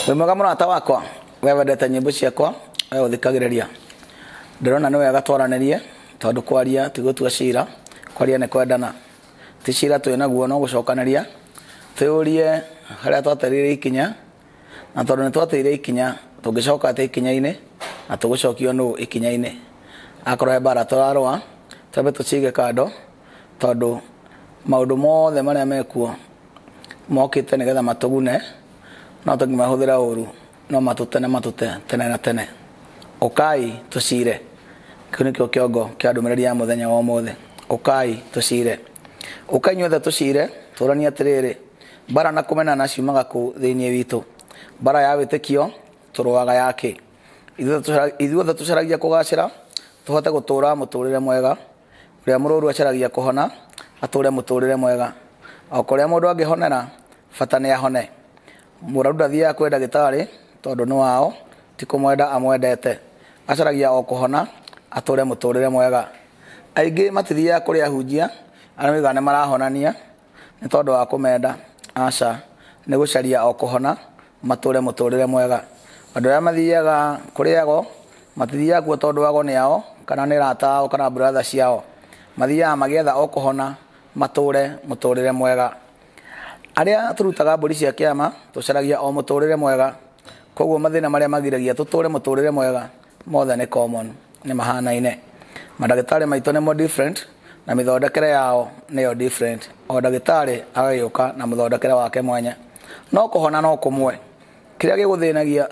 Wimwega mũrata wakwa we wendete nyĩmbo ciakwa we ũthikagĩrĩria ndĩrona nĩ wega twaranĩrie tondũ kwaria ti gũtua cira kwaria nĩ kwendana ti cira twĩ naguo no gũcokanĩria twĩũrie harĩa twatereire ikinya na tondũ nĩ twateire ikinya tũngĩcoka atĩ ikinya-inĩ na tũgũcokio nũ ikinya-inĩ akorwo mbara tũrarũa twambe tũcige kando tondũ maũndũ mothe marĩa mekuo mokĩte nĩgetha matũgune no tũngĩmahũthĩra ũru no matũte tene na tene ũkai tũcire kĩu nĩkĩo kĩongo kĩa ndũmĩrĩri ya mũthenya wa ũmũthĩ ũkai tũcire ũkai inyuothe tũcire tũranie atĩrĩrĩ mbara na kũmenana ciumaga kũ thĩinĩ witũ mbara ya wĩtĩkio tũrũaga yake ithuothe tũcaragia kũgacĩra tũhote gũtũra mũtũrĩre mwega ũrĩa mũrũaru acaragia kũhona atũre mũtũrĩre mwega o kũrĩa mũndũ angĩhonera bata nĩ ahone mũrũaru ndathiaga kwĩ ndagĩtarĩ tondũ nĩ wao ti kũmwenda amwendete acaragia o kũhona atũre mũtũrĩre mwega aingĩ matithiaga kũrĩ ahunjia arĩa nĩ marahonania nĩ tondũ wa kũmenda aca nĩ gũcaria o kũhona matũre mũtũrĩre mwega andũ arĩa mathiaga kũrĩ ago matithiaga kuo tondũ ago nĩ ao kana nĩ arata ao kana brother ciao mathiaga magĩetha o kũhona matũre mũtũrĩre mwega arĩa tũrutaga mbũri cia kĩama tũcaragia o mũtũrĩre mwega koguo mathĩna marĩa magiragia tũtũre mũtũrĩre mwega mothe nĩ common nĩ mahanaine mandagĩtarĩ maitũ nĩmo different na mĩthondekere yao nĩyo different o ndagĩtarĩ agagĩũka na mũthondekere wake mwanya no kũhona no kũmwe kĩrĩa gĩgũthĩnagia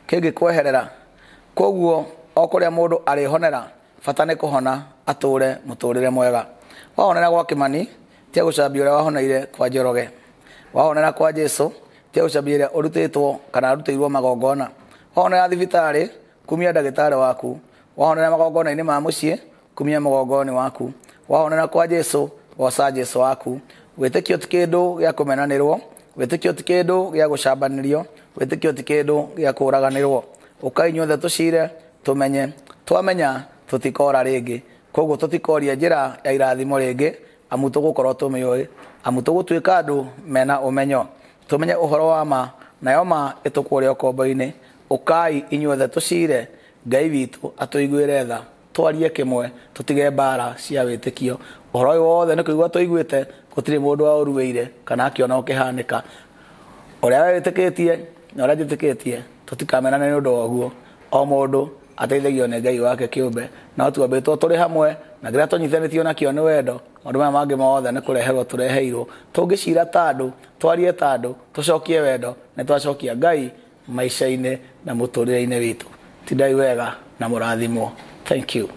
kĩngĩkweherera koguo o kũrĩa mũndũ arĩhonera bata nĩ kũhona atũre mũtũrĩre mwega wahonera gwa Kĩmani tia gũcambia ũrĩa wahoneire kwa Njoroge wahonera kwa Jesũ tia gũcambia ũrĩa ũrutĩtwo kana arutĩirwo magongona wahonera thibitarĩ kumia ndagĩtarĩ waku wahonera magongona-inĩ ma mũciĩ kumia mũgongoni waku wahonera kwa Jesũ goca Jesũ waku wĩtĩkio ti kĩndũ gĩa kũmenanĩrwo wĩtĩkio ti kĩndũ gĩa gũcambanĩrio wĩtĩkio ti kĩndũ gĩa kũraganĩrwo ũkai inyuothe tũcire tũmenye twamenya tũtikora rĩngĩ koguo tũtikoria njĩra ya irathimo rĩngĩ amu tũgũkorwo tũmĩũĩ amu tũgũtuĩka andũ mena ũmenyo tũmenye ũhoro wa ma nayo ma ĩtũkũrĩa ũkombo-inĩ ũkai inyuothe tũcire Ngai witũ atũiguĩre tha twarie kĩmwe tũtige mbara cia wĩtĩkio ũhoro ũyũ wothe nĩ kũigua tũiguĩte gũtirĩ mũndũ wa ũruĩire kana akĩona ũkĩhanĩka ũrĩa wĩtĩkĩtie na ũrĩa njĩtĩkĩtie tũtikamenane nĩ ũndũ wa ũguo o mũndũ ateithagio nĩ Ngai wake kĩũmbe no tuambĩtwo tũrĩ hamwe na kĩrĩa tũnyitanĩtio nakĩo nĩ wendo maũndũ maya mangĩ mothe nĩ kũreherwo tũreheirwo tũngĩcira ta andũ twarie ta andũ tũcokie wendo nĩ twacokia Ngai maica-inĩ na mũtũrĩre-inĩ witũ tindai wega na mũrathimwo thank you